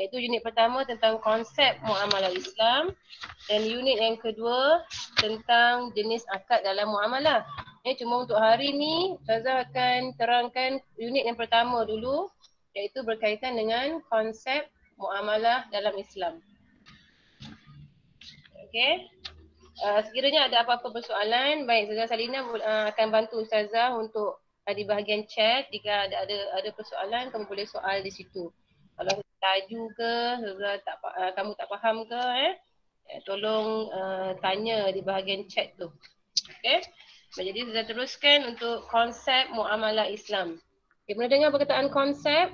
Iaitu unit pertama tentang konsep muamalah Islam dan unit yang kedua tentang jenis akad dalam muamalah. Cuma untuk hari ni Ustazah akan terangkan unit yang pertama dulu, iaitu berkaitan dengan konsep muamalah dalam Islam. Okey. Sekiranya ada apa-apa persoalan, baik Ustazah Salina akan bantu Ustazah untuk di bahagian chat. Jika ada persoalan, kamu boleh soal di situ. Kalau tajuk ke, kamu tak faham ke, tolong tanya di bahagian chat tu. Okey. Jadi Ustazah teruskan untuk konsep muamalah Islam. Okay, pernah dengar perkataan konsep?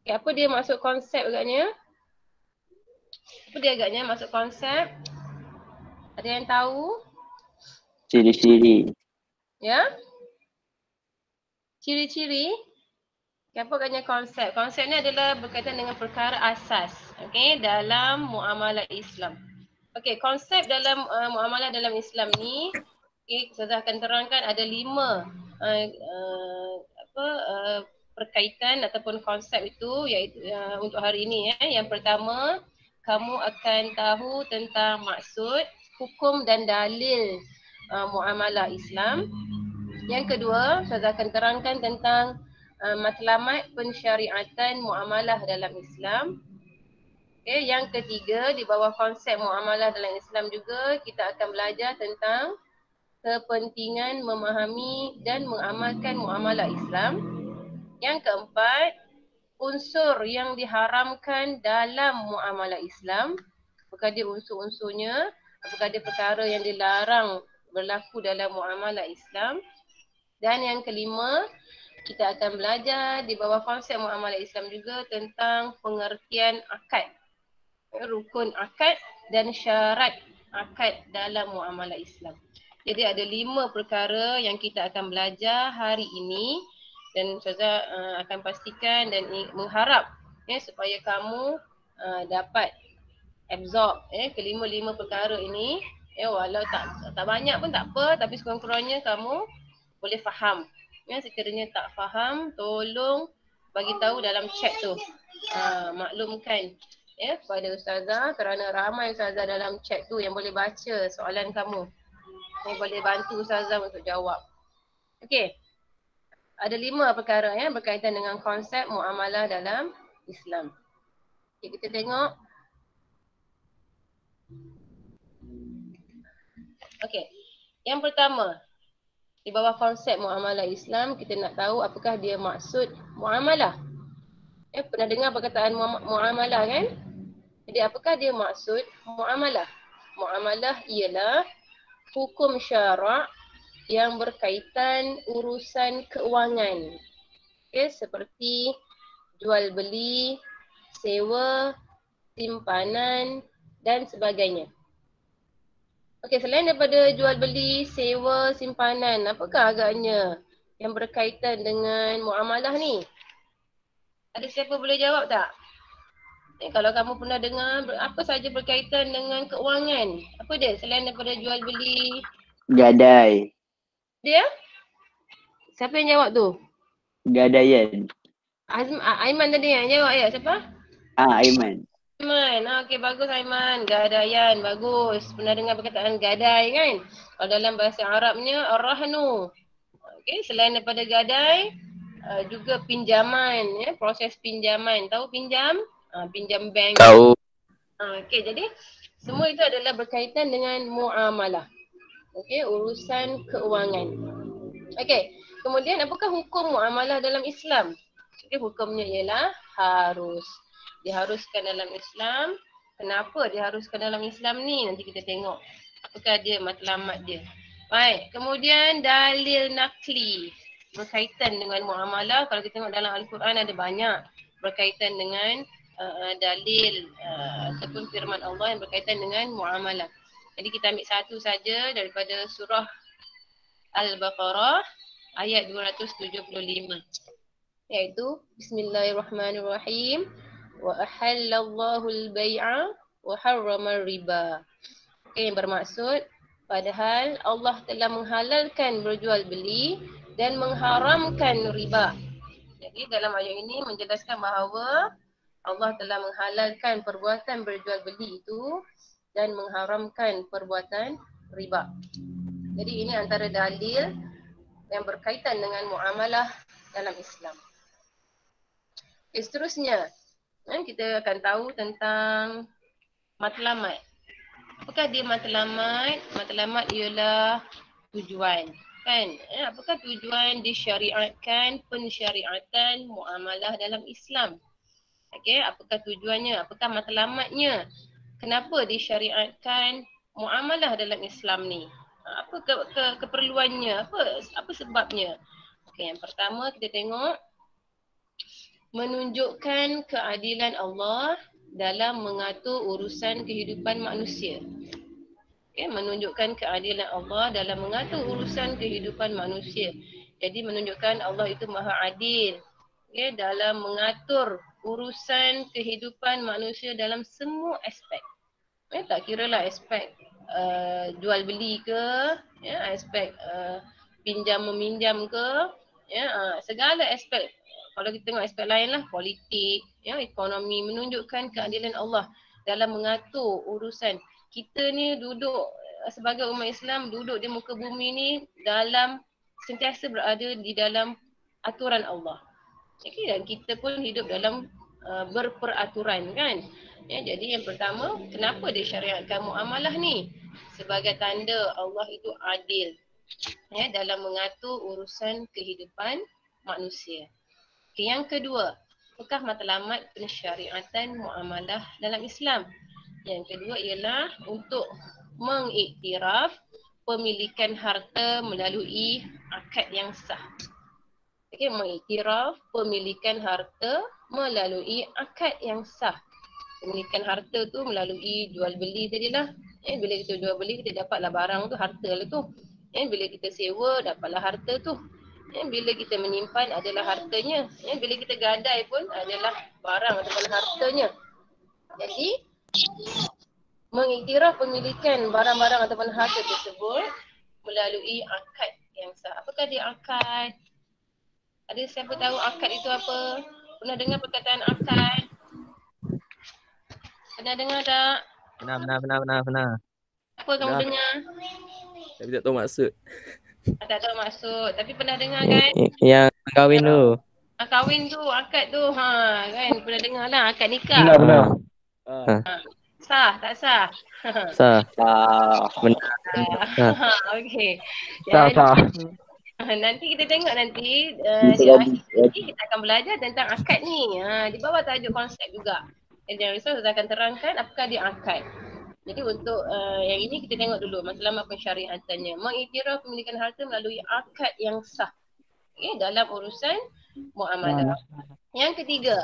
Okay, apa dia maksud konsep agaknya? Apa dia agaknya maksud konsep? Ada yang tahu? Ciri-ciri. Ya? Ciri-ciri? Apa agaknya konsep? Konsep ni adalah berkaitan dengan perkara asas, okey, dalam muamalah Islam. Okey, konsep dalam muamalah dalam Islam ni, okey, saya akan terangkan ada 5 perkaitan ataupun konsep itu, iaitu untuk hari ini. Yang pertama, kamu akan tahu tentang maksud, hukum dan dalil muamalah Islam. Yang kedua, saya akan terangkan tentang matlamat pensyariatan muamalah dalam Islam. Okay, yang ketiga, di bawah konsep muamalah dalam Islam juga kita akan belajar tentang kepentingan memahami dan mengamalkan muamalah Islam. Yang keempat, unsur yang diharamkan dalam muamalah Islam. Apakah dia unsur-unsurnya? Apakah dia perkara yang dilarang berlaku dalam muamalah Islam? Dan yang kelima, kita akan belajar di bawah konsep muamalah Islam juga tentang pengertian akad, rukun akad dan syarat akad dalam muamalah Islam. Jadi ada 5 perkara yang kita akan belajar hari ini dan Ustazah akan pastikan dan mengharap supaya kamu dapat absorb kelima-lima perkara ini. Walau tak banyak pun tak apa, tapi sekurang-kurangnya kamu boleh faham. Sekiranya tak faham, tolong bagi tahu dalam chat tu. Maklumkan kepada Ustazah, kerana ramai Ustazah dalam chat tu yang boleh baca soalan kamu. Yang boleh bantu Ustazah untuk jawab. Okey. Ada 5 perkara berkaitan dengan konsep muamalah dalam Islam. Okay, kita tengok. Okey. Yang pertama, di bawah konsep muamalah Islam, kita nak tahu apakah dia maksud muamalah. Pernah dengar perkataan muamalah kan? Jadi apakah dia maksud muamalah? Muamalah ialah hukum syarak yang berkaitan urusan keuangan. Seperti jual beli, sewa, simpanan dan sebagainya. Okey, selain daripada jual beli, sewa, simpanan, apakah agaknya yang berkaitan dengan muamalah ni? Ada siapa boleh jawab tak? Kalau kamu pernah dengar apa saja berkaitan dengan keuangan, apa dia selain daripada jual beli? Gadai. Dia? Siapa yang jawab tu? Gadaian. Aiman tadi yang jawab ya? Siapa? Aiman. Aiman. Okey, bagus Aiman. Gadaian, bagus. Pernah dengar perkataan gadai kan? Kalau dalam bahasa Arabnya ar-rahnu. Okey, selain daripada gadai, juga pinjaman, proses pinjaman. Tahu pinjam? Pinjam bank. Tahu. Okey, jadi semua itu adalah berkaitan dengan muamalah. Okey, urusan keuangan. Okey, kemudian apakah hukum muamalah dalam Islam? Okey, hukumnya ialah harus. Diharuskan dalam Islam. Kenapa diharuskan dalam Islam ni? Nanti kita tengok apakah dia matlamat dia. Baik, kemudian dalil nakli berkaitan dengan muamalah. Kalau kita tengok dalam Al-Quran ada banyak berkaitan dengan dalil ataupun firman Allah yang berkaitan dengan muamalah. Jadi kita ambil satu saja daripada surah Al-Baqarah ayat 275. Iaitu Bismillahirrahmanirrahim. Wa ahallallahu al-bai'a wa harrama riba. Yang bermaksud padahal Allah telah menghalalkan berjual beli dan mengharamkan riba. Jadi dalam ayat ini menjelaskan bahawa Allah telah menghalalkan perbuatan berjual beli itu dan mengharamkan perbuatan riba. Jadi ini antara dalil yang berkaitan dengan muamalah dalam Islam. Seterusnya, kita akan tahu tentang matlamat. Apakah dia matlamat? Matlamat ialah tujuan. Kan? Apakah tujuan disyariatkan pensyariatan muamalah dalam Islam? Okey, apakah tujuannya? Apakah matlamatnya? Kenapa disyariatkan muamalah dalam Islam ni? Apa keperluannya? Apa sebabnya? Okey, yang pertama kita tengok menunjukkan keadilan Allah dalam mengatur urusan kehidupan manusia. Okay, menunjukkan keadilan Allah dalam mengatur urusan kehidupan manusia. Jadi menunjukkan Allah itu maha adil, okay, dalam mengatur urusan kehidupan manusia dalam semua aspek. Tak kira lah aspek jual beli ke, aspek pinjam meminjam ke, segala aspek. Kalau kita tengok aspek lain lah, politik, ekonomi, menunjukkan keadilan Allah dalam mengatur urusan. Kita ni duduk sebagai umat Islam, duduk di muka bumi ni dalam sentiasa berada di dalam aturan Allah. Okay, dan kita pun hidup dalam berperaturan kan. Jadi yang pertama, kenapa disyariatkan muamalah ni? Sebagai tanda Allah itu adil dalam mengatur urusan kehidupan manusia. Okay, yang kedua, apakah matlamat pensyariatan muamalah dalam Islam? Yang kedua ialah untuk mengiktiraf pemilikan harta melalui akad yang sah. Okay, mengiktiraf pemilikan harta melalui akad yang sah. Pemilikan harta tu melalui jual beli tadilah. Bila kita jual beli, kita dapatlah barang tu, harta lah tu. Bila kita sewa, dapatlah harta tu. Bila kita menyimpan adalah hartanya. Bila kita gadai pun adalah barang ataupun hartanya. Jadi, mengiktiraf pemilikan barang-barang ataupun harta tersebut melalui akad yang sah. Apakah dia akad? Ada siapa tahu akad itu apa? Pernah dengar perkataan akad? Pernah dengar tak? Pernah. Apa kamu dengar? Tapi tak tahu maksud. Tak tahu maksud. Tapi pernah dengar kan? Yang kahwin tu. Kahwin tu, akad tu. Kan? Pernah dengar lah akad nikah. Benar. Sah, tak sah? Sah. Benar. Okey. Sah. Nanti kita tengok nanti di akhir nanti kita akan belajar tentang akad ni. Di bawah tajuk konsep juga. Dan Ustaz akan terangkan apakah dia akad. Jadi untuk yang ini kita tengok dulu matlamat pensyariatannya. Mengiktiraf pemilikan harta melalui akad yang sah. Dalam urusan muamalah. Yang ketiga,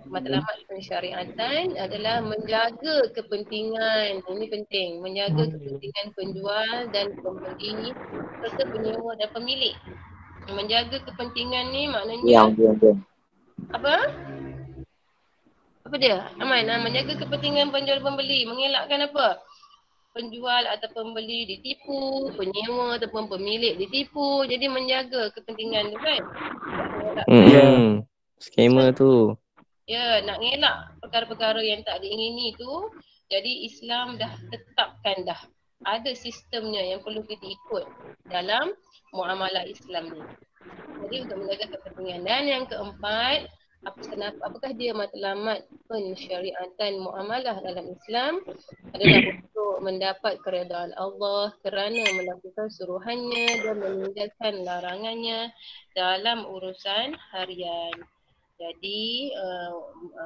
matlamat pensyariatan adalah menjaga kepentingan. Ini penting, menjaga kepentingan penjual dan pembeli serta penyewa dan pemilik. Menjaga kepentingan ni maknanya apa? Apa dia? Aman, menjaga kepentingan penjual pembeli, mengelakkan apa? Penjual atau pembeli ditipu, penyewa ataupun pemilik ditipu. Jadi menjaga kepentingan tu kan. Skema tu. Ya, nak ngelak perkara-perkara yang tak diingini tu. Jadi Islam dah tetapkan dah. Ada sistemnya yang perlu kita ikut dalam muamalah Islam ni. Jadi untuk menjaga kepentingan. Dan yang keempat, apakah dia matlamat pensyariatan muamalah dalam Islam? Adalah untuk mendapat keredaan Allah kerana melakukan suruhannya dan meninggalkan larangannya dalam urusan harian. Jadi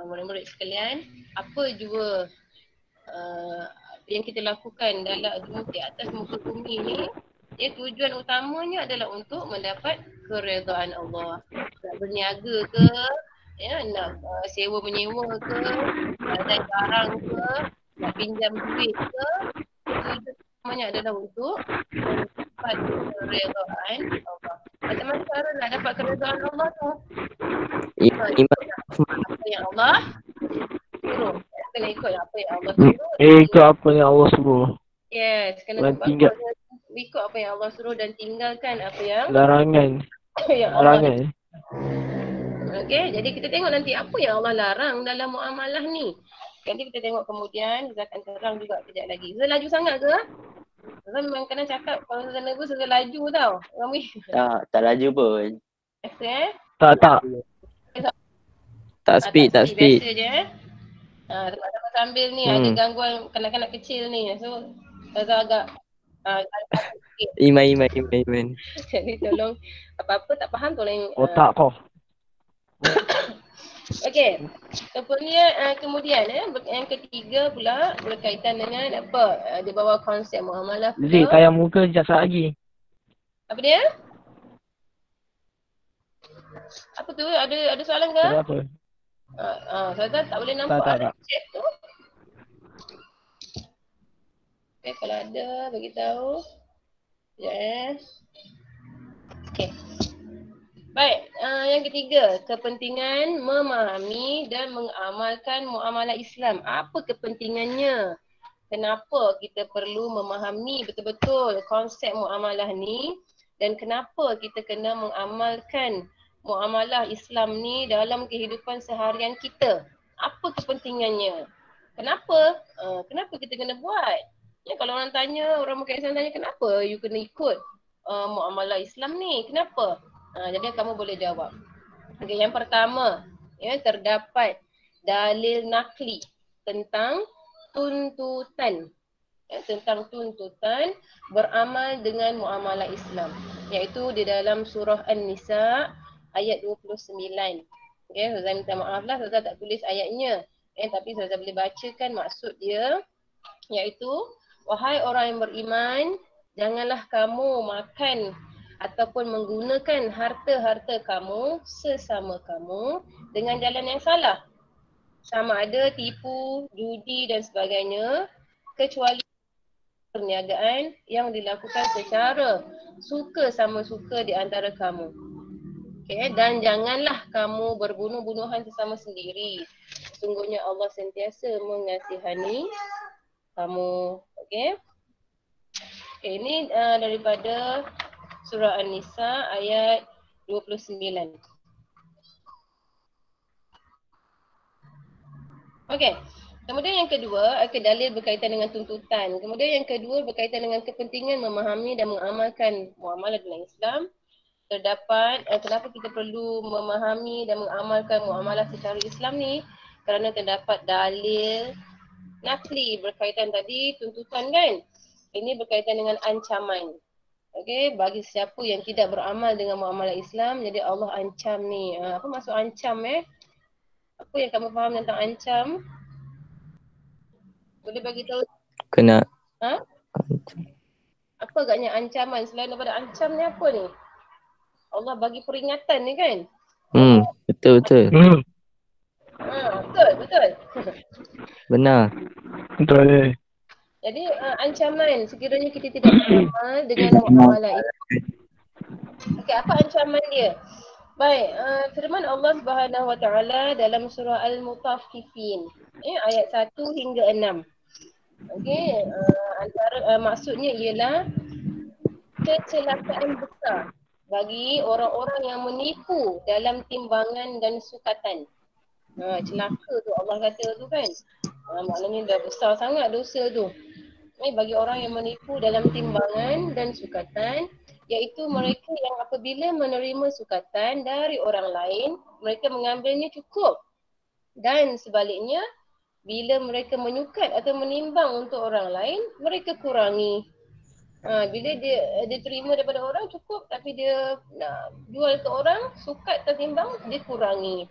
murid-murid sekalian, apa jua yang kita lakukan di atas muka bumi ni, tujuan utamanya adalah untuk mendapat keredaan Allah. Nak berniaga ke, nak sewa menyewa ke, nak naik barang ke, nak pinjam duit ke, tujuan utamanya adalah untuk mendapat keredaan Allah. Macam mana cara nak dapat keredaan Allah tu? Apa yang Allah suruh. Kena ikut apa yang Allah suruh. Ikut apa yang Allah suruh. Yes, kena ikut apa yang Allah suruh dan tinggalkan apa yang larangan. yang Allah. Okey, jadi kita tengok nanti apa yang Allah larang dalam muamalah ni. Nanti kita tengok kemudian, kita akan terang juga kejap lagi. Zul laju sangat ke? Zul memang kena cakap, kalau Zul nervous, Zul laju tau. Rami. Tak laju pun. Biasa eh? Tak. Tak speed, tak speed. Biasa je eh. Teman-teman sambil ni ada gangguan kanak-kanak kecil ni. So, Zul agak sikit. Iman. Jadi tolong apa-apa tak faham tolong Otak kau. Okey. Kemudian yang ketiga pula berkaitan dengan apa? Di bawah konsep muamalah pula. Zee, tayang muka sekejap lagi. Apa dia? Apa tu? Ada soalan ke? Kenapa? Saya tak boleh nampak Tak. chat tu. Okey, kalau ada bagi tahu. Ya. Okey. Baik, yang ketiga, kepentingan memahami dan mengamalkan muamalah Islam. Apa kepentingannya? Kenapa kita perlu memahami betul-betul konsep muamalah ni dan kenapa kita kena mengamalkan muamalah Islam ni dalam kehidupan seharian kita? Apa kepentingannya? Kenapa? Kenapa kita kena buat? Ya, kalau orang tanya, orang bukan Islam tanya, kenapa you kena ikut muamalah Islam ni? Kenapa? Jadi kamu boleh jawab. Okay, yang pertama, terdapat dalil nakli tentang tuntutan. Tentang tuntutan beramal dengan muamalah Islam. Iaitu di dalam surah An-Nisa ayat 29. Okay, Ustazah minta maaf lah, Ustazah tak tulis ayatnya. Tapi Ustazah boleh bacakan maksud dia. Iaitu, wahai orang yang beriman, janganlah kamu makan ataupun menggunakan harta-harta kamu sesama kamu dengan jalan yang salah. Sama ada tipu, judi dan sebagainya, kecuali perniagaan yang dilakukan secara suka sama suka di antara kamu. Okay, dan janganlah kamu berbunuh-bunuhan sesama sendiri. Sesungguhnya Allah sentiasa mengasihani kamu. Okay, ini daripada surah An-Nisa ayat 29. Okey. Kemudian yang kedua, dalil berkaitan dengan tuntutan. Kemudian yang kedua berkaitan dengan kepentingan memahami dan mengamalkan muamalah dalam Islam. Terdapat kenapa kita perlu memahami dan mengamalkan muamalah secara Islam ni? Kerana terdapat dalil nakli berkaitan tadi tuntutan kan? Ini berkaitan dengan ancaman. Okey, bagi siapa yang tidak beramal dengan muamalah Islam, jadi Allah ancam ni. Apa maksud ancam Apa yang kamu faham tentang ancam? Boleh bagi tahu? Kena. Apa agaknya ancaman? Selain daripada ancam ni apa ni? Allah bagi peringatan ni kan? Betul. Betul. Benar. Betul. Jadi ancaman sekiranya kita tidak beramal dengan muamalah itu. Okey, apa ancaman dia? Baik, firman Allah Subhanahu Wa Taala dalam surah Al-Mutaffifin, ayat 1 hingga 6. Okey, antara maksudnya ialah kecelakaan besar bagi orang-orang yang menipu dalam timbangan dan sukatan. Celaka tu Allah kata tu kan. Maknanya dah besar sangat dosa tu. Bagi orang yang menipu dalam timbangan dan sukatan, iaitu mereka yang apabila menerima sukatan dari orang lain, mereka mengambilnya cukup. Dan sebaliknya, bila mereka menyukat atau menimbang untuk orang lain, mereka kurangi. Bila dia terima daripada orang cukup, tapi dia nak jual ke orang, sukat atau timbang, dia kurangi.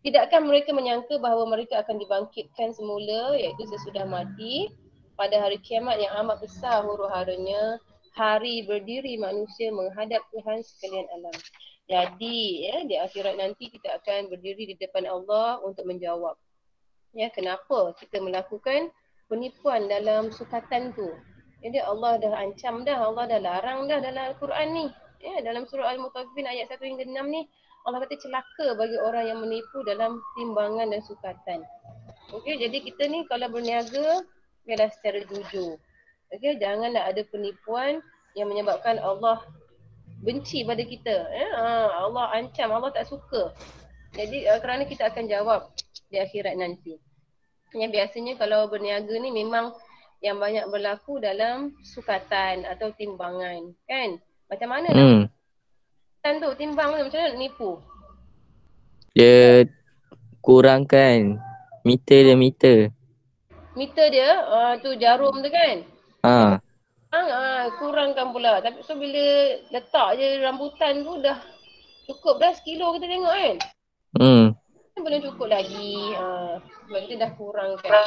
Tidakkah mereka menyangka bahawa mereka akan dibangkitkan semula, iaitu sesudah mati, pada hari kiamat yang amat besar huru-haranya, hari berdiri manusia menghadap Tuhan sekalian alam. Jadi di akhirat nanti kita akan berdiri di depan Allah untuk menjawab. Kenapa kita melakukan penipuan dalam sukatan tu? Jadi Allah dah ancam dah, Allah dah larang dah dalam Al-Quran ni. Dalam surah Al-Mutaffifin ayat 1 hingga 6 ni, Allah kata celaka bagi orang yang menipu dalam timbangan dan sukatan. Okey, jadi kita ni kalau berniaga, biarlah secara jujur. Okey, janganlah ada penipuan yang menyebabkan Allah benci pada kita. Allah ancam, Allah tak suka. Jadi kerana kita akan jawab di akhirat nanti. Yang biasanya kalau berniaga ni memang yang banyak berlaku dalam sukatan atau timbangan, kan? Macam mana nak tu timbang tu, macam mana nak nipu? Dia kurangkan meter. Meter dia, tu jarum tu kan? Ha. Kurangkan pula. Tapi so bila letak je rambutan tu dah cukup dah sekilo kita tengok kan? Belum cukup lagi. Sebab kita dah kurangkan.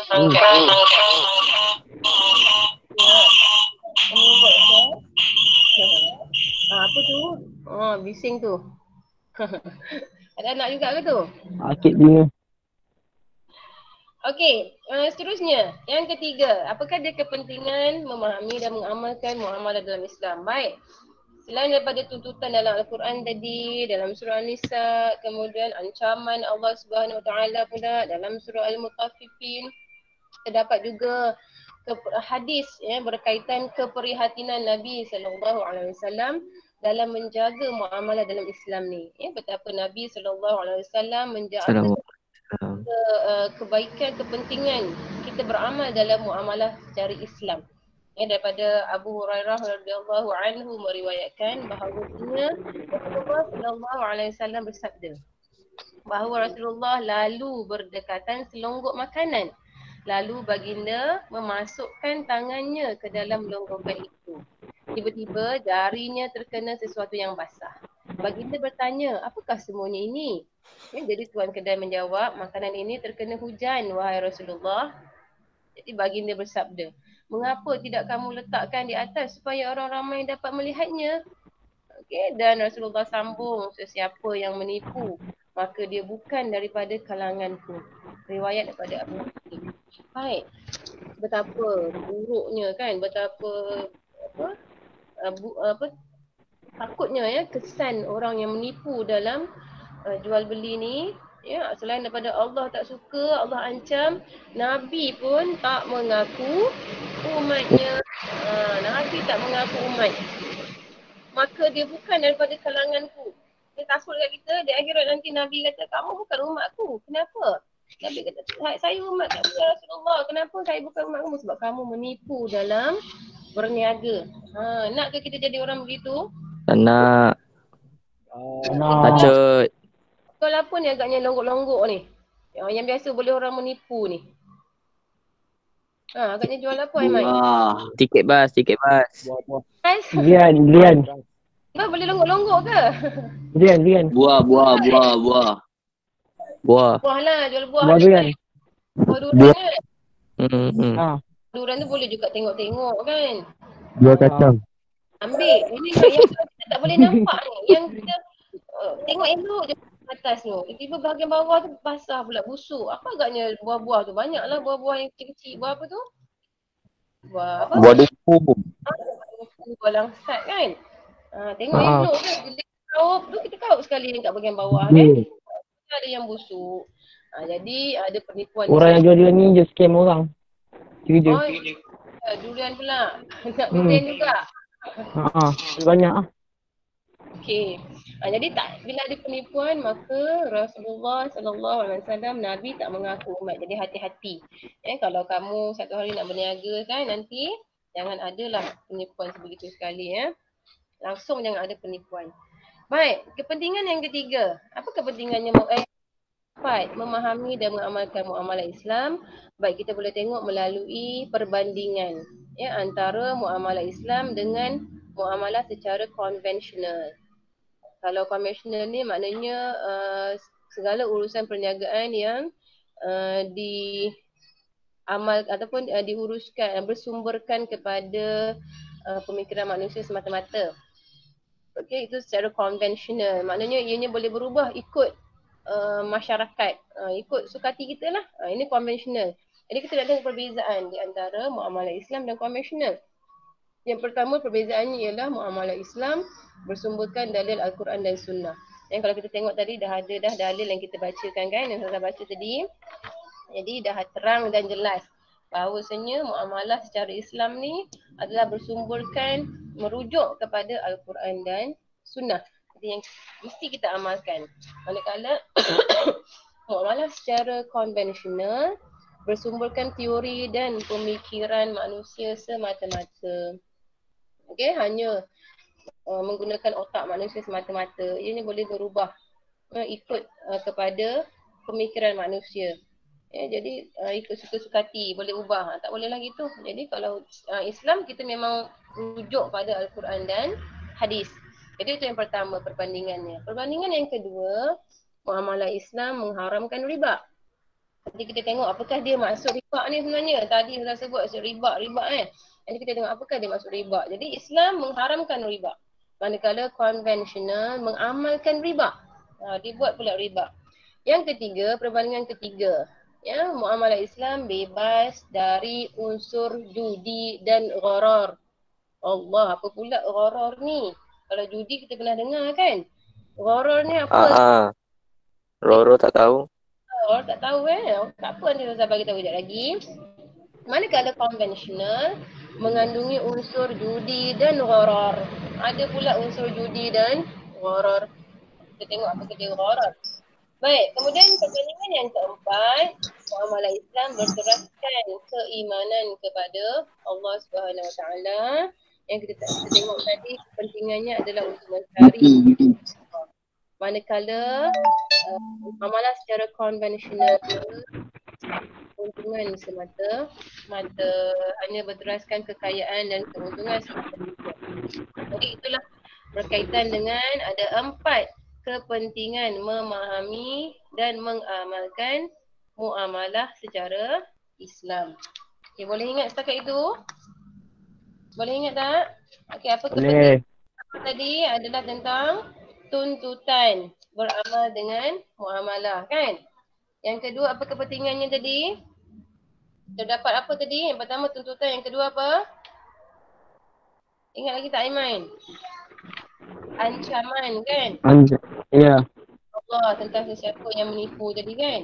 Apa tu? Bising tu. Ada anak juga ke tu? Akid dia. Okey, seterusnya. Yang ketiga, apakah dia kepentingan memahami dan mengamalkan muamalah dalam Islam? Baik. Selain daripada tuntutan dalam Al-Quran tadi, dalam surah An-Nisa, kemudian ancaman Allah Subhanahu Wa Taala pula dalam surah Al-Mutaffifin, terdapat juga hadis berkaitan keprihatinan Nabi sallallahu alaihi wasallam dalam menjaga muamalah dalam Islam ni. Betapa Nabi sallallahu alaihi wasallam menjaga kebaikan, kepentingan kita beramal dalam muamalah secara Islam. Daripada Abu Hurairah radhiyallahu anhu meriwayatkan bahawa Rasulullah sallallahu alaihi wasallam bersabda bahawa Rasulullah lalu berdekatan selonggok makanan. Lalu baginda memasukkan tangannya ke dalam longgokan itu. Tiba-tiba jarinya terkena sesuatu yang basah. Baginda bertanya, apakah semuanya ini? Jadi tuan kedai menjawab, makanan ini terkena hujan, wahai Rasulullah. Jadi baginda bersabda, mengapa tidak kamu letakkan di atas supaya orang ramai dapat melihatnya? Dan Rasulullah sambung, sesiapa yang menipu, maka dia bukan daripada kalanganku. Riwayat daripada Abu Hurairah. Baik. Betapa buruknya kan, betapa takutnya kesan orang yang menipu dalam jual beli ni. Selain daripada Allah tak suka, Allah ancam, Nabi pun tak mengaku umatnya. Nabi tak mengaku umat. Maka dia bukan daripada kalanganku. Dia takut dekat kita, di akhirat nanti Nabi kata, kamu bukan umatku. Kenapa? Nabi kata, saya umat kamu ya Rasulullah. Kenapa saya bukan umat kamu? Sebab kamu menipu dalam berniaga. Nak ke kita jadi orang begitu? Nak. Patut. Kalau apa ni agaknya longgok-longgok ni? Yang biasa boleh orang menipu ni. Agaknya jual apa Aiman? Tiket bas. Lian. Kau boleh longgok-longgok ke? Lian. Buah. Buah lah, jual buah. Buah durian. Buah durian kan? Durian tu boleh juga tengok-tengok kan? Buah kacang. Ambil. Ini yang kita tak boleh nampak ni. Yang kita tengok elok je atas tu. Tiba-tiba bahagian bawah tu basah pula, busuk. Apa agaknya buah-buah tu? Banyaklah buah-buah yang kecil-kecil. Buah apa tu? Buah apa? Buah duku. Buah langsat kan? Tengok elok kan. Bila kaup tu kita kaup sekali dekat bahagian bawah kan? Ada yang busuk. Jadi ada penipuan. Orang yang jual durian ni je scam orang. Kerja. Durian pula. Nak durian juga. Banyak lah. Okey. Jadi bila ada penipuan maka Rasulullah sallallahu alaihi wasallam Nabi tak mengaku umat. Jadi hati-hati. Kalau kamu satu hari nak berniaga kan nanti jangan adalah penipuan sebegitu sekali Langsung jangan ada penipuan. Baik, kepentingan yang ketiga. Apa kepentingannya memahami dan mengamalkan muamalah Islam? Baik, kita boleh tengok melalui perbandingan antara muamalah Islam dengan muamalah secara konvensional. Kalau konvensional ni maknanya segala urusan perniagaan yang diamal ataupun diuruskan, bersumberkan kepada pemikiran manusia semata-mata. Okey, itu secara konvensional. Maknanya ianya boleh berubah ikut masyarakat, ikut sukati kita lah. Ini konvensional. Jadi kita nak tengok perbezaan di antara muamalah Islam dan konvensional. Yang pertama perbezaannya ialah muamalah Islam bersumberkan dalil Al-Quran dan Sunnah. Yang kalau kita tengok tadi dah ada dalil yang kita bacakan kan, yang saya baca tadi. Jadi dah terang dan jelas bahawasanya muamalah secara Islam ni adalah bersumberkan merujuk kepada Al-Quran dan Sunnah. Itu yang mesti kita amalkan. Manakala muamalah secara konvensional bersumberkan teori dan pemikiran manusia semata-mata. Okey, hanya menggunakan otak manusia semata-mata. Ianya boleh berubah ikut kepada pemikiran manusia. Jadi ikut suka-suka hati, boleh ubah. Tak bolehlah gitu. Jadi kalau Islam, kita memang rujuk pada Al-Quran dan hadis. Jadi itu yang pertama perbandingannya. Perbandingan yang kedua, muamalah Islam mengharamkan riba. Nanti kita tengok apakah dia maksud riba ni sebenarnya. Tadi sudah sebut riba Nanti kita tengok apakah dia maksud riba. Jadi Islam mengharamkan riba. Manakala konvensional mengamalkan riba. Dibuat pula riba. Yang ketiga, perbandingan ketiga. Ya, muamalah Islam bebas dari unsur judi dan gharar. Allah, apa pula gharar ni? Kalau judi kita pernah dengar kan? Gharar ni apa? Roro tak tahu. Orang tak tahu tak apa, nanti Ustaz bagi tahu sekejap lagi. Manakala konvensional mengandungi unsur judi dan gharar. Ada pula unsur judi dan gharar. Kita tengok apa dia gharar. Baik, kemudian perbandingan yang keempat, muamalah Islam berteraskan keimanan kepada Allah Subhanahu Wa Taala. Yang kita tengok tadi, kepentingannya adalah untuk mencari manakala muamalah secara konvensional keuntungan semata hanya berteraskan kekayaan dan keuntungan semata. Jadi itulah berkaitan dengan ada 4 kepentingan memahami dan mengamalkan muamalah secara Islam. Okay, boleh ingat setakat itu? Boleh ingat tak? Okey, apa kepentingan tadi adalah tentang tuntutan beramal dengan muamalah, kan? Yang kedua, apa kepentingannya tadi? Terdapat apa tadi? Yang pertama tuntutan, yang kedua apa? Ingat lagi tak, Aiman? Ancaman, kan? Ya. Allah tentang sesiapa yang menipu tadi, kan?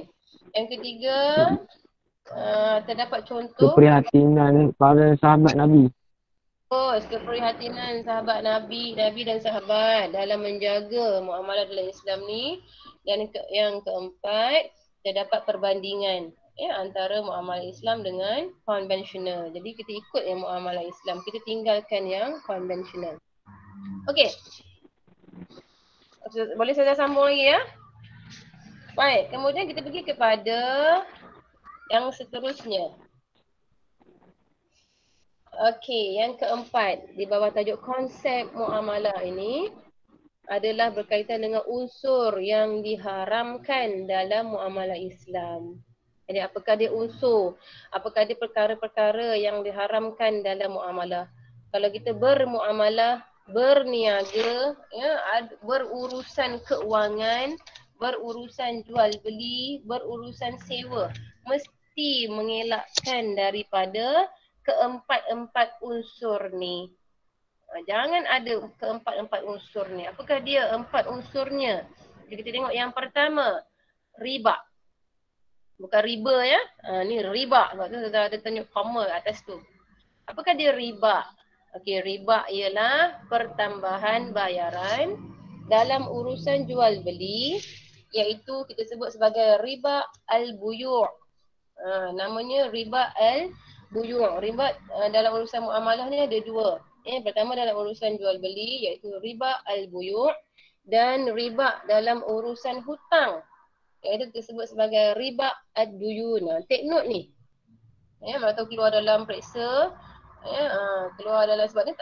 Yang ketiga, terdapat contoh Keprihatinan para sahabat Nabi. keprihatinan sahabat Nabi dan sahabat dalam menjaga muamalah dalam Islam ni. Yang keempat, terdapat perbandingan antara muamalah Islam dengan konvensional. Jadi kita ikut yang muamalah Islam, kita tinggalkan yang konvensional. Okey. Boleh saya sambung lagi ya? Baik, kemudian kita pergi kepada yang seterusnya. Okey, yang keempat di bawah tajuk konsep muamalah ini adalah berkaitan dengan unsur yang diharamkan dalam muamalah Islam. Jadi apakah dia unsur? Apakah dia perkara-perkara yang diharamkan dalam muamalah? Kalau kita bermuamalah, berniaga, berurusan keuangan, berurusan jual beli, berurusan sewa, mesti mengelakkan daripada keempat-empat unsur ni. Jangan ada keempat-empat unsur ni. Apakah dia 4 unsurnya? Jadi kita tengok yang pertama, riba. Bukan riba ya. Ni riba. Sebab tu ada tunjuk koma atas tu. Apakah dia riba? Okey, riba ialah pertambahan bayaran dalam urusan jual beli, iaitu kita sebut sebagai riba al-buyu'. Namanya riba al-buyu'. Riba dalam urusan muamalah ni ada 2. Pertama dalam urusan jual beli, iaitu riba al-buyu' dan riba dalam urusan hutang, iaitu disebut sebagai riba ad-duyun. Take note ni. Mana tahu keluar dalam periksa, keluar dalam, sebab dia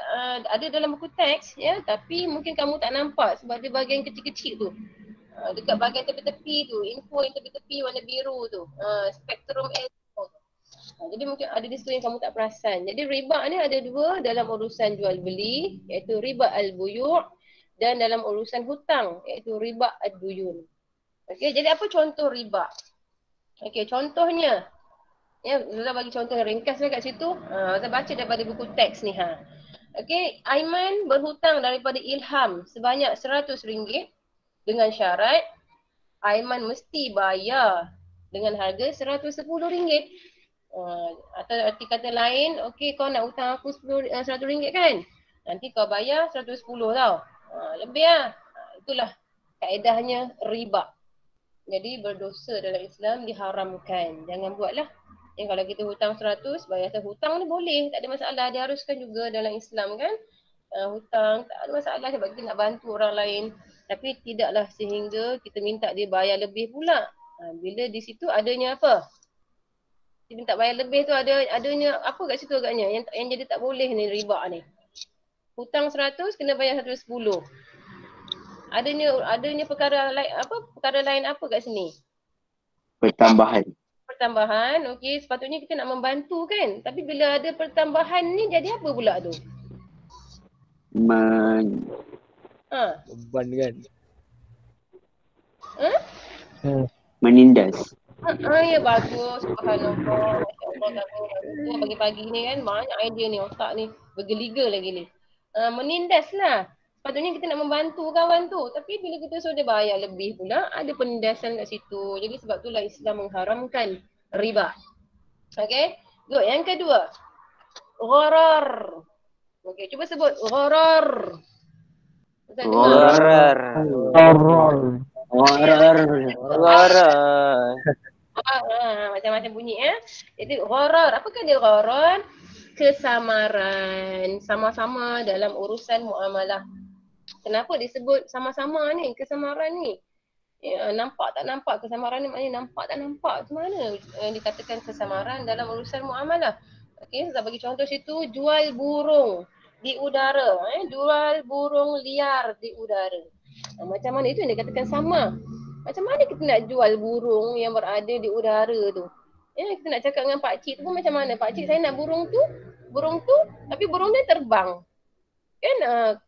ada dalam buku teks tapi mungkin kamu tak nampak sebab dia bahagian kecil-kecil tu. Dekat bahagian tepi-tepi tu, info yang tepi-tepi warna biru tu, spektrum info. Jadi mungkin ada di situ yang kamu tak perasan. Jadi riba ni ada 2 dalam urusan jual beli, iaitu riba al-buyu' dan dalam urusan hutang, iaitu riba ad-duyun. Okey, jadi apa contoh riba? Okey, contohnya Zula bagi contoh yang ringkas kat situ. Saya baca daripada buku teks ni Okey, Aiman berhutang daripada Ilham sebanyak RM100 dengan syarat Aiman mesti bayar dengan harga RM110. Atau arti kata lain, okey kau nak hutang aku RM100 kan? Nanti kau bayar RM110 tau. Lebih lah. itulah kaedahnya riba. Jadi berdosa dalam Islam diharamkan. Jangan buatlah. Yang kalau kita hutang 100, bayar hutang ni boleh, tak ada masalah. Diharuskan juga dalam Islam kan. Hutang tak ada masalah sebab kita nak bantu orang lain. Tapi tidaklah sehingga kita minta dia bayar lebih pula. Bila di situ adanya apa? Dia minta bayar lebih tu adanya apa kat situ agaknya yang jadi tak boleh ni riba ni. Hutang 100 kena bayar 110. Adanya perkara lain apa kat sini? Pertambahan, okey, sepatutnya kita nak membantu kan. Tapi bila ada pertambahan ni jadi apa pula tu? Beban kan. Menindas. Ya bagus. Subhanallah. Masya-Allah. Pagi-pagi ni kan banyak idea ni, otak ni bergeliga lagi ni. Menindas lah. Sepatutnya kita nak membantu kawan tu. Tapi bila kita suruh dia bayar lebih pula, ada penindasan kat situ. Jadi sebab itulah Islam mengharamkan riba. Okay. Good. Yang kedua. Gharar. Okay. Cuba sebut. Gharar. Gharar. Macam-macam bunyi ya. Jadi gharar. Apakah dia gharar? Kesamaran. Sama-sama dalam urusan muamalah. Kenapa disebut sama-sama ni? Kesamaran ni. Ya, nampak tak nampak kesamaran ni maknanya nampak tak nampak macam mana dikatakan kesamaran dalam urusan muamalah. Okey, saya bagi contoh situ, jual burung di udara, jual burung liar di udara. Macam mana itu yang dikatakan sama? Macam mana kita nak jual burung yang berada di udara tu? Kita nak cakap dengan pak cik tu pun macam mana? Pak cik saya nak burung tu, tapi burung dia terbang. Kan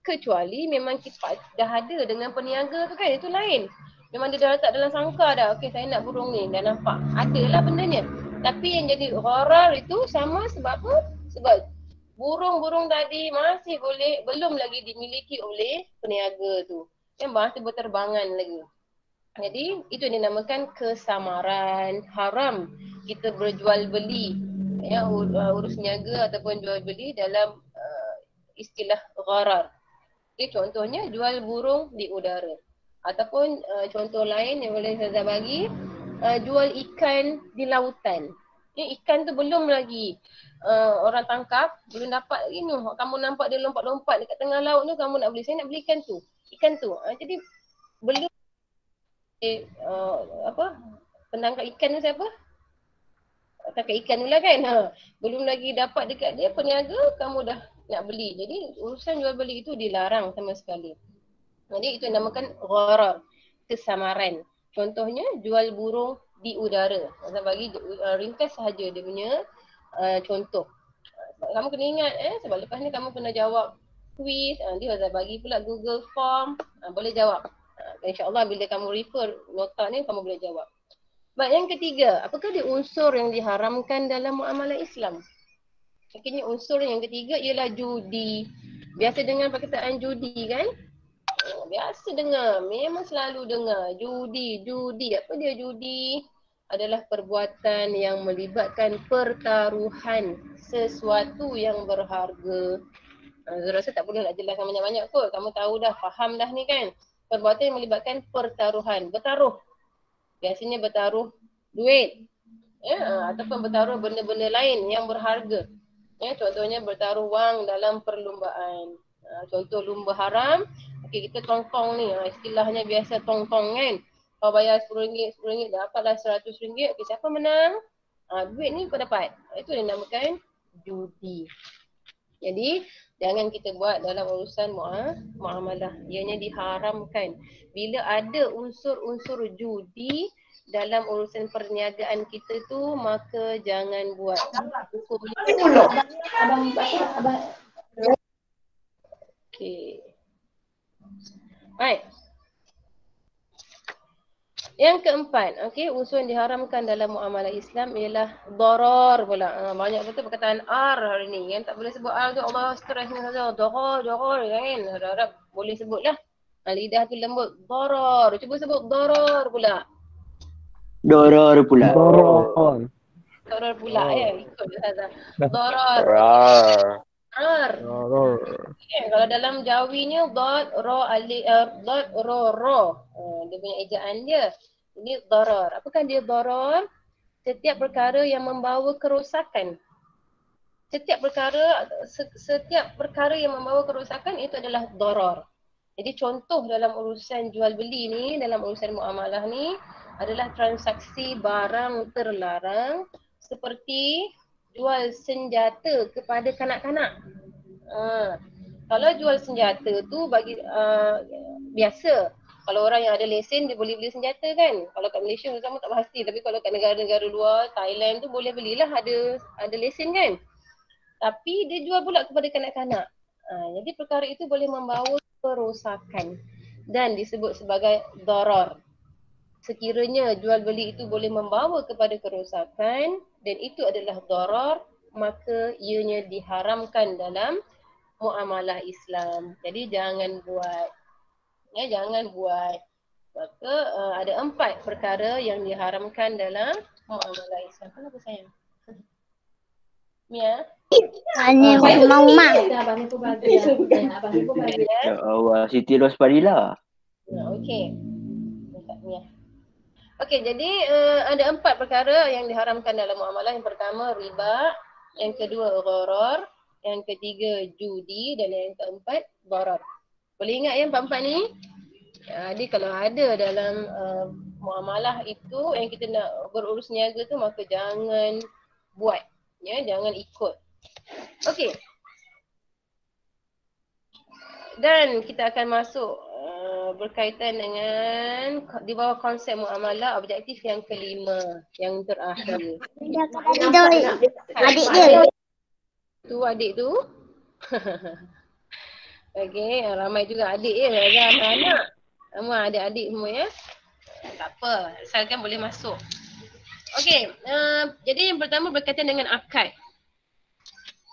kecuali memang kita dah ada dengan peniaga tu kan, itu lain. Memang dia dah letak dalam sangka dah. Okey, saya nak burung ni. Dah nampak. Adalah bendanya. Tapi yang jadi gharar itu sama sebab apa? Sebab burung-burung tadi masih belum lagi dimiliki oleh peniaga tu. Yang masih berterbangan lagi. Jadi, itu yang dinamakan kesamaran. Haram kita berjual beli. Ya, urus niaga ataupun jual beli dalam istilah gharar. Okay, contohnya jual burung di udara. Ataupun contoh lain yang boleh saya bagi, jual ikan di lautan. Ikan tu belum lagi orang tangkap, belum dapat lagi ni. Kamu nampak dia lompat-lompat dekat tengah laut tu, kamu nak beli. Saya nak beli ikan tu. Jadi belum penangkap ikan tu siapa? Tangkap ikan pula kan. Belum lagi dapat dekat dia peniaga, kamu dah nak beli. Jadi urusan jual beli itu dilarang sama sekali. Jadi itu dinamakan gharar, kesamaran. Contohnya jual burung di udara. Saya bagi ringkas sahaja dia punya contoh. Kamu kena ingat sebab lepas ni kamu kena jawab quiz. Dia saya bagi pula Google Form. Boleh jawab. InsyaAllah bila kamu refer nota ni kamu boleh jawab. Baik, yang ketiga, apakah dia unsur yang diharamkan dalam muamalah Islam? Akhirnya unsur yang ketiga ialah judi. Biasa dengar perkataan judi kan? Biasa dengar, memang selalu dengar judi. Apa dia judi? Adalah perbuatan yang melibatkan pertaruhan sesuatu yang berharga. Saya rasa tak perlu nak jelaskan banyak-banyak kot. Kamu tahu dah, faham dah ni kan. Perbuatan yang melibatkan pertaruhan. Bertaruh. Biasanya bertaruh duit. Ataupun bertaruh benda-benda lain yang berharga. Contohnya bertaruh wang dalam perlumbaan. Contoh lumba haram. Okey, kita tongkong ni. Istilahnya biasa tongkong kan. Kau bayar RM10, dapatlah RM100. Okey, siapa menang? Duit ni kau dapat. Itu yang dinamakan judi. Jadi, jangan kita buat dalam urusan muamalah. Ianya diharamkan. Bila ada unsur-unsur judi dalam urusan perniagaan kita tu, maka jangan buat. Okey. Baik. Yang keempat, okey, unsur yang diharamkan dalam muamalah Islam ialah darar pula. Banyak betul perkataan R hari ni. Yang tak boleh sebut R tu Allah stres ni saja. Darar kan. Harap boleh sebutlah. Lidah tu lembut. Darar. Cuba sebut darar pula. Darar pula. Darar pula ya. Ikut Ustazah. Darar. Doror. Kalau dalam Jawinya dot, ro, alif, dot, ro, ro. Dia punya ejaan dia. Ini darar. Apakah dia darar? Setiap perkara yang membawa kerosakan. Setiap perkara yang membawa kerosakan itu adalah darar. Jadi contoh dalam urusan jual beli ni, dalam urusan muamalah ni adalah transaksi barang terlarang seperti jual senjata kepada kanak-kanak. Kalau jual senjata tu bagi biasa. Kalau orang yang ada lesen dia boleh beli senjata kan. Kalau kat Malaysia sama tak pasti, tapi kalau kat negara-negara luar, Thailand tu boleh belilah, ada lesen kan. Tapi dia jual pula kepada kanak-kanak. Jadi perkara itu boleh membawa kerosakan dan disebut sebagai darar. Sekiranya jual beli itu boleh membawa kepada kerosakan dan itu adalah darar, maka ianya diharamkan dalam muamalah Islam. Jadi jangan buat. Jangan buat. Maka ada 4 perkara yang diharamkan dalam muamalah Islam. Kenapa sayang? Mia? Hanya mau mak. Ya Allah, Siti Rospadilla. Okey. Mia. Okey, jadi ada 4 perkara yang diharamkan dalam muamalah. Yang pertama riba, yang kedua gharar, yang ketiga judi dan yang keempat darar. Boleh ingat ya 4-4 ni? Jadi kalau ada dalam muamalah itu yang kita nak berurus niaga tu, maka jangan buat. Ya, jangan ikut. Okey. Dan kita akan masuk berkaitan dengan di bawah konsep muamalah objektif yang kelima, yang terakhir. Adik dia. Tu adik tu. Okey, ramai juga adik ya, anak. Semua adik-adik semua ya. Tak apa, asalkan boleh masuk. Okey, jadi yang pertama berkaitan dengan akad.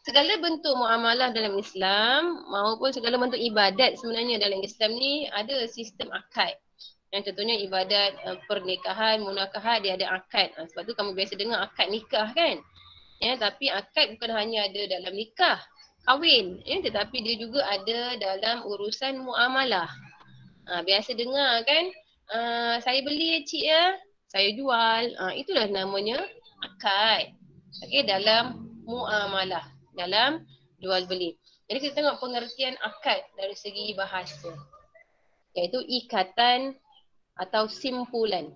Segala bentuk muamalah dalam Islam maupun segala bentuk ibadat sebenarnya dalam Islam ni ada sistem akad. Yang contohnya ibadat pernikahan, munakahat, dia ada akad. Sebab tu kamu biasa dengar akad nikah kan. Ya, tapi akad bukan hanya ada dalam nikah, kahwin, ya, tetapi dia juga ada dalam urusan muamalah. Biasa dengar kan, saya beli cik ya, saya jual. Itulah namanya akad. Okey, dalam muamalah, dalam jual beli. Jadi kita tengok pengertian akad dari segi bahasa, iaitu ikatan atau simpulan.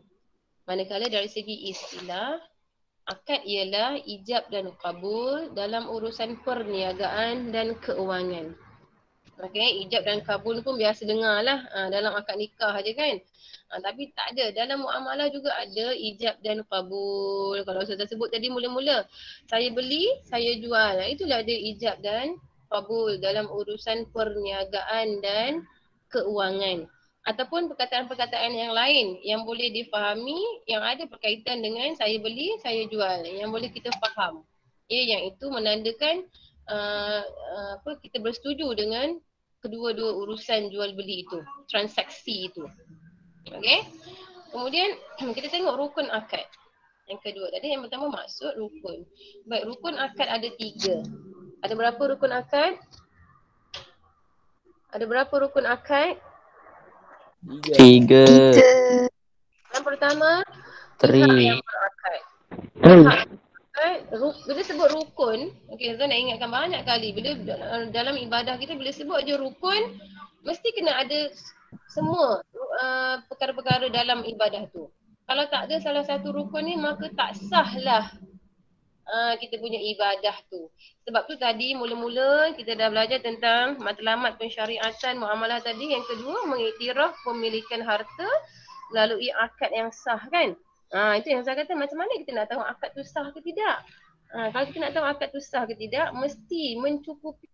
Manakala dari segi istilah, akad ialah ijab dan kabul dalam urusan perniagaan dan keuangan. Okey, ijab dan kabul pun biasa dengar lah dalam akad nikah aja kan. Tapi tak ada. Dalam muamalah juga ada ijab dan kabul. Kalau saya sebut tadi mula-mula, saya beli, saya jual. Itulah ada ijab dan kabul dalam urusan perniagaan dan keuangan. Ataupun perkataan-perkataan yang lain yang boleh difahami, yang ada berkaitan dengan saya beli, saya jual, yang boleh kita faham. Ya, yang itu menandakan kita bersetuju dengan kedua-dua urusan jual beli itu, transaksi itu. Okey. Kemudian kita tengok rukun akad. Yang kedua tadi, yang pertama maksud rukun. Baik, rukun akad ada 3. Ada berapa rukun akad? Ada berapa rukun akad? 3. Yang pertama, 3. pihak yang berakad. Bila sebut rukun, okey, saya nak ingatkan banyak kali bila dalam ibadah kita bila sebut je rukun, mesti kena ada semua perkara-perkara dalam ibadah tu. Kalau tak ada salah satu rukun ni, maka tak sahlah kita punya ibadah tu. Sebab tu tadi mula-mula kita dah belajar tentang matlamat pensyariatan muamalah tadi. Yang kedua, mengiktiraf pemilikan harta melalui akad yang sah kan. Itu yang saya kata, macam mana kita nak tahu akad tu sah ke tidak. Kalau kita nak tahu akad tu sah ke tidak, mesti mencukupi.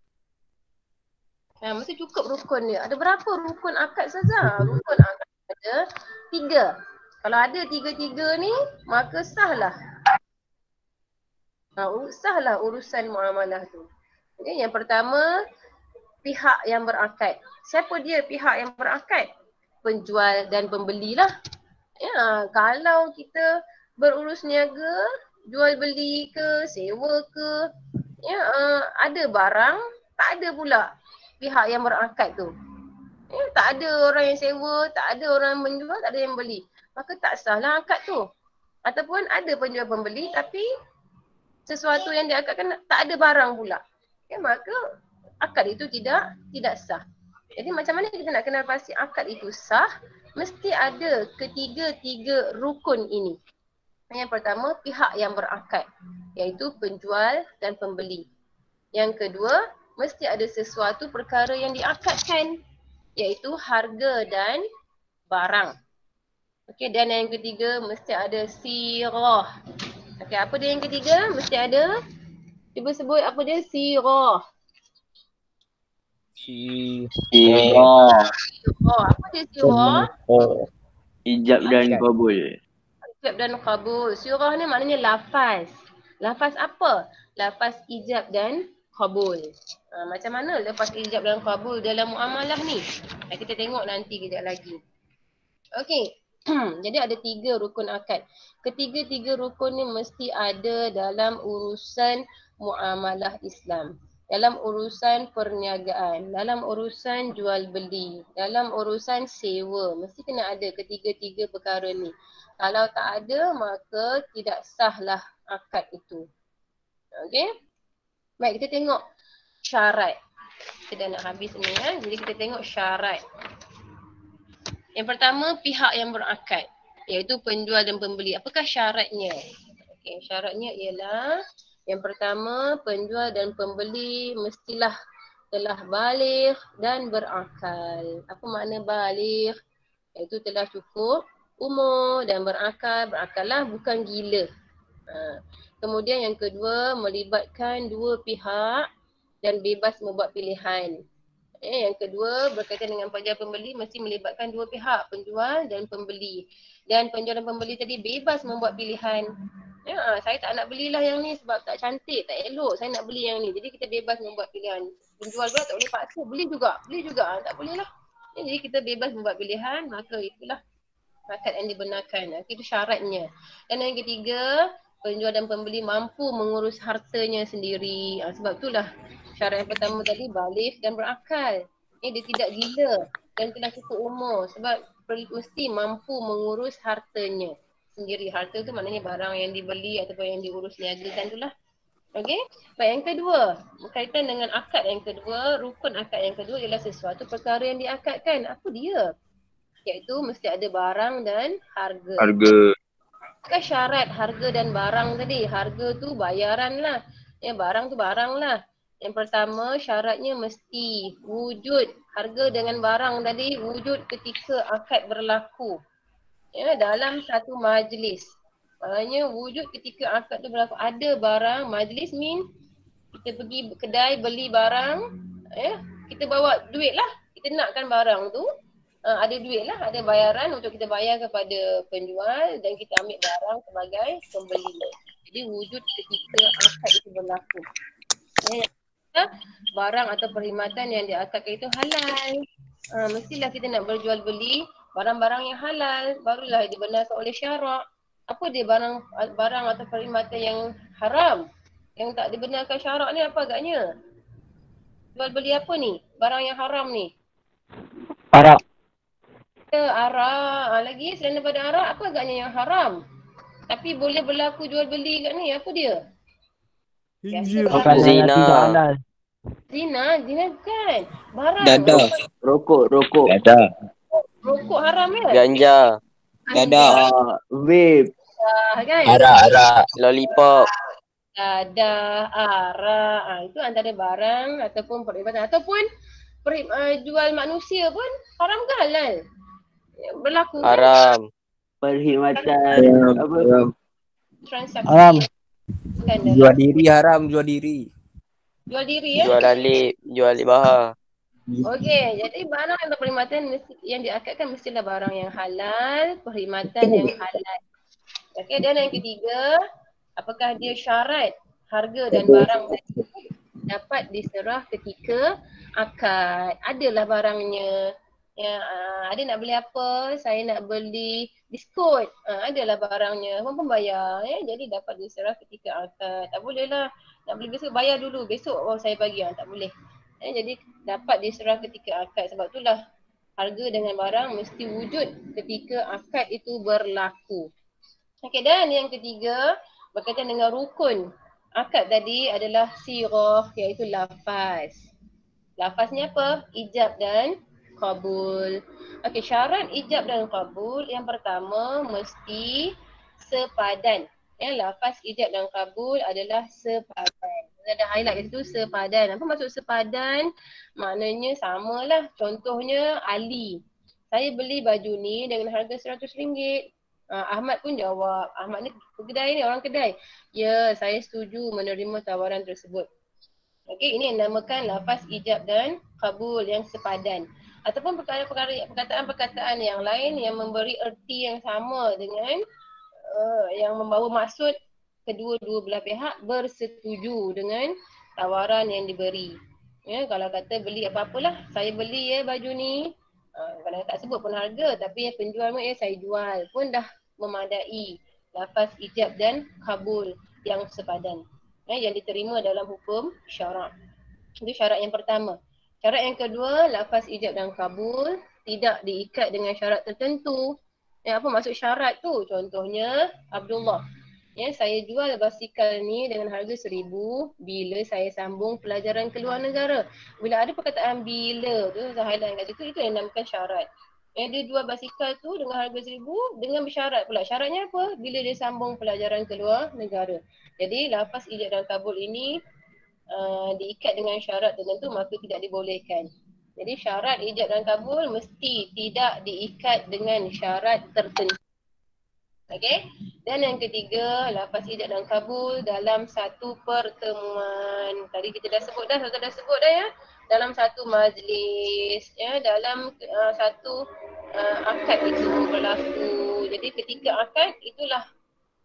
Mesti cukup rukun dia. Ada berapa rukun akad saja? Rukun akad ada 3. Kalau ada 3-3 ni, maka sahlah. Sahlah urusan muamalah tu. Okay, yang pertama, pihak yang berakad. Siapa dia pihak yang berakad? Penjual dan pembeli lah. Ya, kalau kita berurus niaga, jual beli ke, sewa ke, ya, ada barang Tak ada pula pihak yang berakad tu. Tak ada orang yang sewa, tak ada orang yang menjual, tak ada yang beli. Maka tak sahlah akad tu. Ataupun ada penjual pembeli tapi sesuatu yang diakadkan tak ada barang pula. Maka akad itu tidak sah. Jadi macam mana kita nak kenal pasti akad itu sah? Mesti ada ketiga-tiga rukun ini. Yang pertama, pihak yang berakad, iaitu penjual dan pembeli. Yang kedua, mesti ada sesuatu perkara yang diakadkan, iaitu harga dan barang. Okey, dan yang ketiga mesti ada sirah. Okey, apa dia yang ketiga? Mesti ada. Cuba sebut apa dia sirah. Sirah. Apa dia sirah? Ijab dan kabul. Ijab dan kabul. Sirah ni maknanya lafaz. Lafaz apa? Lafaz ijab dan kabul. Macam mana lafaz ijab dan kabul dalam muamalah ni? Kita tengok nanti kejap lagi. Okey. Jadi ada 3 rukun akad. Ketiga-tiga rukun ni mesti ada dalam urusan muamalah Islam. Dalam urusan perniagaan, dalam urusan jual beli, dalam urusan sewa. Mesti kena ada ketiga-tiga perkara ni. Kalau tak ada, maka tidak sahlah akad itu. Okey? Baik, kita tengok syarat. Kita dah nak habis ni ya. Jadi kita tengok syarat. Yang pertama, pihak yang berakad, iaitu penjual dan pembeli. Apakah syaratnya? Okey, syaratnya ialah yang pertama, penjual dan pembeli mestilah telah baligh dan berakal. Apa makna baligh? Iaitu telah cukup umur dan berakal. Berakallah bukan gila. Kemudian yang kedua, melibatkan dua pihak dan bebas membuat pilihan. Yang kedua, berkaitan dengan penjual pembeli mesti melibatkan dua pihak, penjual dan pembeli. Dan penjual dan pembeli tadi bebas membuat pilihan. Saya tak nak belilah yang ni sebab tak cantik, tak elok. Saya nak beli yang ni. Jadi kita bebas membuat pilihan. Penjual pula tak boleh paksa. Beli juga. Tak boleh lah. Jadi kita bebas membuat pilihan, maka itulah akad yang dibenarkan. Itu syaratnya. Dan yang ketiga, penjual dan pembeli mampu mengurus hartanya sendiri. Sebab itulah syarat yang pertama tadi baligh dan berakal. Dia tidak gila dan telah cukup umur sebab mesti mampu mengurus hartanya sendiri. Harta tu maknanya barang yang dibeli ataupun yang diurus niagakan tu lah. Okey. Baik, yang kedua, berkaitan dengan akad yang kedua, rukun akad yang kedua ialah sesuatu perkara yang diakadkan. Apa dia? Iaitu mesti ada barang dan harga. Apakah syarat harga dan barang tadi? Harga tu bayaran lah. Barang tu barang lah. Yang pertama syaratnya mesti wujud harga dengan barang tadi wujud ketika akad berlaku. Dalam satu majlis. Maknanya wujud ketika akad tu berlaku. Ada barang, majlis mean kita pergi kedai beli barang, kita bawa duit lah. Kita nakkan barang tu. Ada duit lah, ada bayaran untuk kita bayar kepada penjual dan kita ambil barang sebagai pembeli. Jadi wujud ketika akad itu berlaku. Barang atau perkhidmatan yang diakadkan itu halal. Mestilah kita nak berjual beli barang-barang yang halal, barulah dibenarkan oleh syarak. Apa dia barang atau perkhidmatan yang haram? Yang tak dibenarkan syarak ni apa agaknya? Jual beli apa ni? Barang yang haram ni? Arak. Arak. Lagi selain daripada arak, apa agaknya yang haram? Tapi boleh berlaku jual beli kat ni, apa dia? Bukan Zina. tidak halal. Zina bukan. Barang. Dadah. Rokok. Rokok haram ya? Ganja. Dadah. Vape. Kan? Arak. Lollipop. Dadah, arak. Itu antara barang ataupun perkhidmatan. Ataupun jual manusia pun haram ke halal? Berlaku kan? Haram. Perkhidmatan. Apa? Transaksi. Haram. Bukan dah. Jual diri haram, jual diri. Jual diri ya? Jual alip. Jual alip bahar. Okey, jadi barang atau perkhidmatan yang diakadkan mestilah barang yang halal, perkhidmatan yang halal. Okey, dan yang ketiga, apakah dia syarat harga dan barang dapat diserah ketika akad? Adalah barangnya. Ada nak beli apa? Saya nak beli biskut. Adalah barangnya. Pun bayar. Jadi dapat diserah ketika akad. Tak boleh lah. Nak beli biskut bayar dulu. Besok saya bagi. Tak boleh. Jadi dapat diserah ketika akad. Sebab itulah harga dengan barang mesti wujud ketika akad itu berlaku. Okey, dan yang ketiga berkaitan dengan rukun akad tadi adalah sirah, iaitu lafaz. Lafaz ni apa? Ijab dan kabul. Okey, syarat ijab dan kabul yang pertama mesti sepadan. Lafaz ijab dan kabul adalah sepadan. Ada highlight itu sepadan. Apa maksud sepadan? Maknanya samalah. Contohnya Ali. Saya beli baju ni dengan harga RM100. Ahmad pun jawab. Ahmad ni kedai ni, orang kedai. Ya, saya setuju menerima tawaran tersebut. Okey, ini yang dinamakan lafaz ijab dan kabul yang sepadan. Ataupun perkataan-perkataan yang lain yang memberi erti yang sama dengan yang membawa maksud kedua-dua belah pihak bersetuju dengan tawaran yang diberi. Kalau kata beli apa-apalah, saya beli baju ni. Kalau tak sebut pun harga, tapi penjual pun saya jual pun dah memadai lafaz ijab dan kabul yang sepadan. Yang diterima dalam hukum syarak. Itu syarat yang pertama. Syarat yang kedua, lafaz ijab dan kabul tidak diikat dengan syarat tertentu. Apa maksud syarat tu? Contohnya Abdullah. Saya jual basikal ni dengan harga RM1,000 bila saya sambung pelajaran ke luar negara. Bila ada perkataan bila tu, saya highlight kat situ, itu yang dinamakan syarat. Dia jual basikal tu dengan harga RM1,000 dengan bersyarat pula. Syaratnya apa? Bila dia sambung pelajaran ke luar negara. Jadi lafaz ijab dan kabul ini diikat dengan syarat tertentu, maka tidak dibolehkan. Jadi syarat ijab dan kabul mesti tidak diikat dengan syarat tertentu. Okey. Dan yang ketiga, lafaz ijab dan kabul dalam satu pertemuan. Tadi kita dah sebut dah, ya. Dalam satu majlis, dalam satu akad itu berlaku. Jadi ketika akad itulah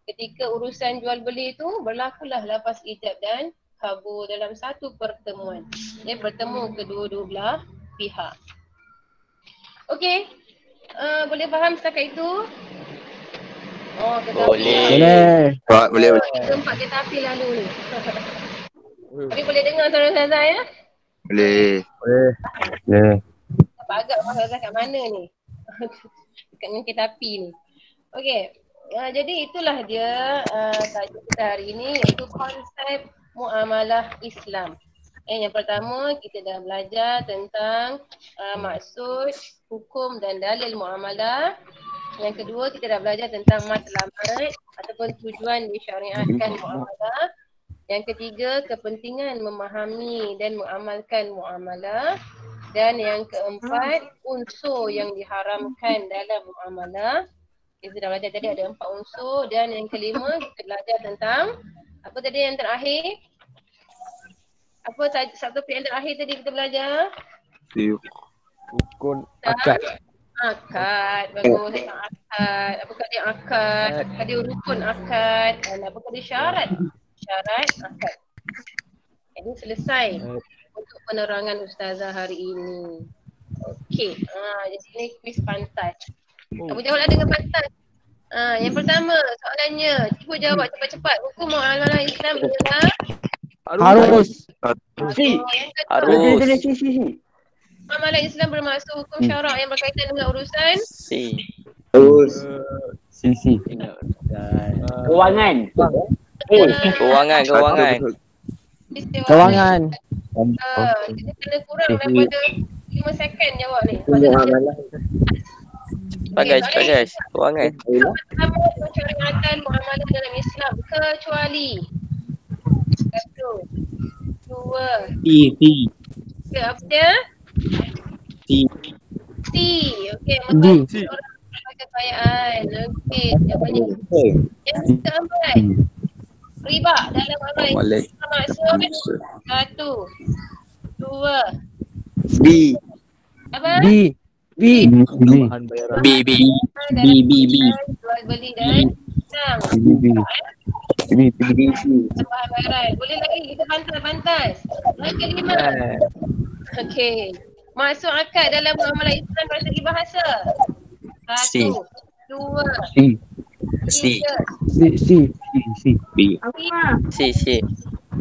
ketika urusan jual beli itu berlakulah lafaz ijab dan kabul dalam satu pertemuan. Bertemu kedua-dua belah pihak. Okey. Boleh faham setakat itu? Boleh. Boleh. Tempat kereta api lalu ni. Tapi boleh dengar suara Ustazah ya? Boleh. Nampak agak Ustazah kat mana ni? Dekat dengan kereta api ni. Okey. Jadi itulah dia tajuk kita hari ini, iaitu konsep muamalah Islam. Yang pertama kita dah belajar tentang maksud, hukum dan dalil muamalah. Yang kedua kita dah belajar tentang matlamat ataupun tujuan disyariatkan muamalah. Yang ketiga kepentingan memahami dan mengamalkan muamalah. Dan yang keempat unsur yang diharamkan dalam muamalah. Kita dah belajar tadi ada 4 unsur. Dan yang kelima kita belajar tentang apa tadi yang terakhir? Apa satu yang terakhir tadi kita belajar? Rukun akad. Akad, bagus. Akad. Apakah dia akad? Apakah dia rukun akad? Dan apakah dia syarat? Syarat akad. Jadi selesai untuk penerangan Ustazah hari ini. Okey. Di sini kuis pantas. Kamu jawablah dengan pantas. Yang pertama soalannya, cuba jawab cepat-cepat. Hukum muamalah Islam adalah Harus. muamalah Islam bermaksud hukum syarak yang berkaitan dengan urusan Sisi. Kewangan. Kewangan. Kita kena kurang daripada 5 second jawab ni. Cepat guys. Kewangan. Pertama, syariatan muamalah dalam Islam kecuali satu, dua, tiga. Apa dia? C. Okey, maka orang pakai kekayaan. Okey, jawapannya. Yang keempat, riba dalam muamalah Islam maksud satu, dua. Apa? B. Jual beli dan hutang. Tambahan bayaran. Boleh lagi kita pantas. Yang kelima. Okey. Masuk akad dalam muamalah Islam dari segi bahasa. Satu, dua, tiga. C.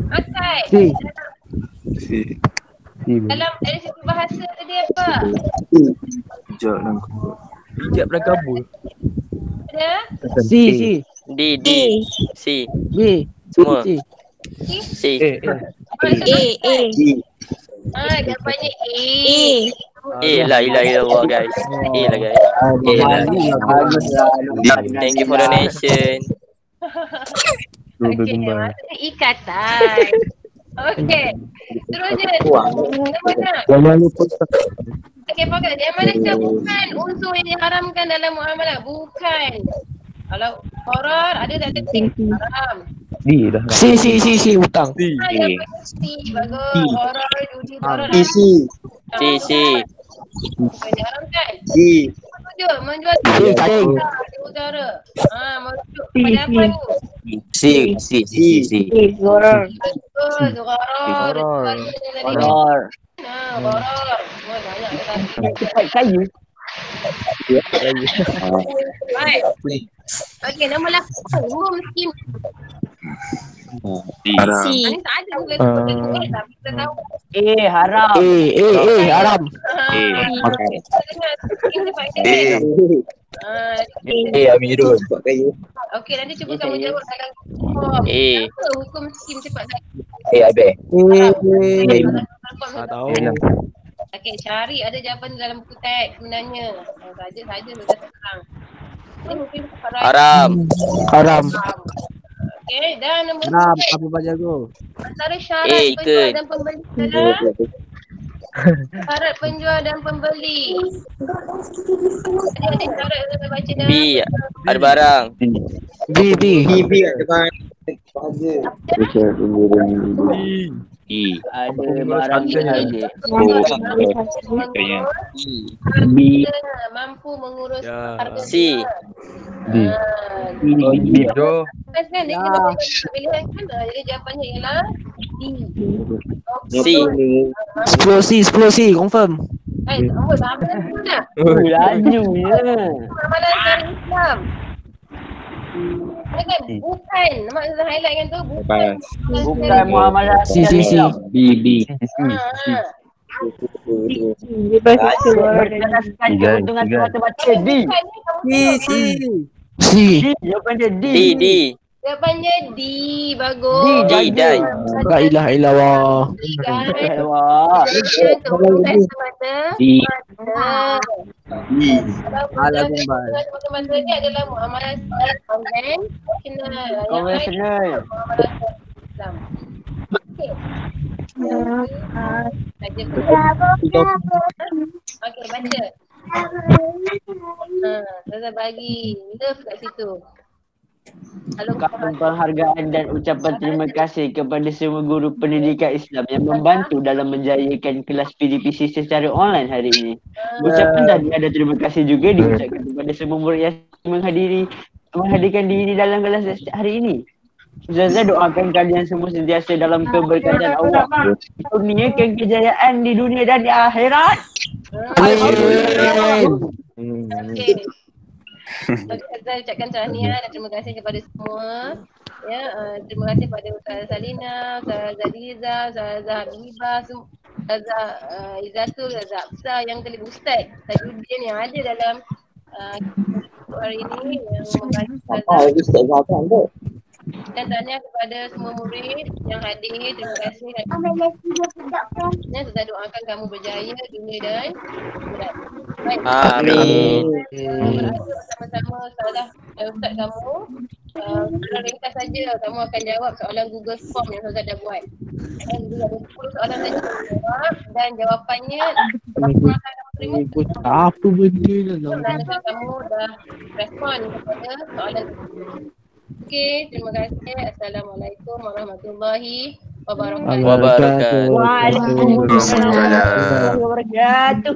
Akad. Dalam dari segi bahasa tadi apa? Hijab dan kabul. Ada? C. D, C, B. semua. C. C. Jawapannya A. Ilah Allah guys. Lah guys. Thank you for donation. Okey, maksudnya ikatan. Okey. Seterusnya. Yang mana? Okey, Fakat. Yang manakah bukan unsur yang diharamkan dalam muamalah? Bukan. Kalau horor ada tak ketik haram. C. Hutang. Bagus. Horor, judi, horor. C. Diharamkan. Menjual Cacing. di utara. Merujuk pada apa ni? C. Horor. Betul, horor. Horor. Horor. Banyak tadi. Kayu. Baik. Okey, nama lelaki umum miskin. Ini tak ada boleh sebut tapi kita tahu. Haram. Haram. Amirul. Okey, nanti cuba kamu jawab dalam form. Apa hukum miskin cepat saja? Abang. Tak tahu. Okey, cari ada jawapan dalam buku teks sebenarnya. Saja sudah sekarang. Ini mungkin Haram. Okey, dan nombor Haram. 3. Apa baca aku? Antara syarat penjual dan pembeli adalah syarat penjual dan pembeli. Ada syarat kita baca dalam B. Ada barang. B. Ada barang saja. mampu mengurus Ya. harga C. Jo. kan dia kena pilihan kan, jadi jawapannya ialah D. C. 10 C. Confirm. Apa amalan tu dah? Laju je. Amalan syariah Islam. Kan bukan, maksud highlight kan tu bukan muamalah. C. B. C. D. Jawapannya D. Bagus. D. La ilaha illallah. Ala gombal. Masa ni adalah muamalah konvensional. Konvensional. Muamalah Islam. Okey. Okey, baca. Saya bagi love kat situ. Ucapan penghargaan dan ucapan terima kasih kepada semua guru pendidikan Islam yang membantu dalam menjayakan kelas PDPC secara online hari ini. Ucapan tadi ada terima kasih juga diucapkan kepada semua murid yang menghadirkan diri dalam kelas hari ini. Ustazah doakan kalian semua sentiasa dalam keberkatan Allah. Kurniakan kejayaan di dunia dan di akhirat. Okey. Saya ucapkan tahniah dan terima kasih kepada semua. Ya, terima kasih kepada Ustazah Salina, Ustazah Liza, Ustazah Habibah, Ustazah Izzatul, Ustazah Absa yang terlibat Ustaz Tajuddin yang ada dalam hari ini yang membantu Ustazah. Dan tahniah kepada semua murid yang hadir. Terima kasih. Saya doakan kamu berjaya dunia dan akhirat. Baik. Amin. Sama-sama Ustazah Ustaz kamu. Kalau ringkas saja kamu akan jawab soalan Google Form yang Ustazah dah buat. Jadi ada 10 soalan saja jawab dan jawapannya kamu terima. Apa benda Dan kamu dah respon kepada soalan itu. Okey, terima kasih. Assalamualaikum warahmatullahi wabarakatuh. Wabarakatuh. Waalaikumsalam warahmatullahi wabarakatuh.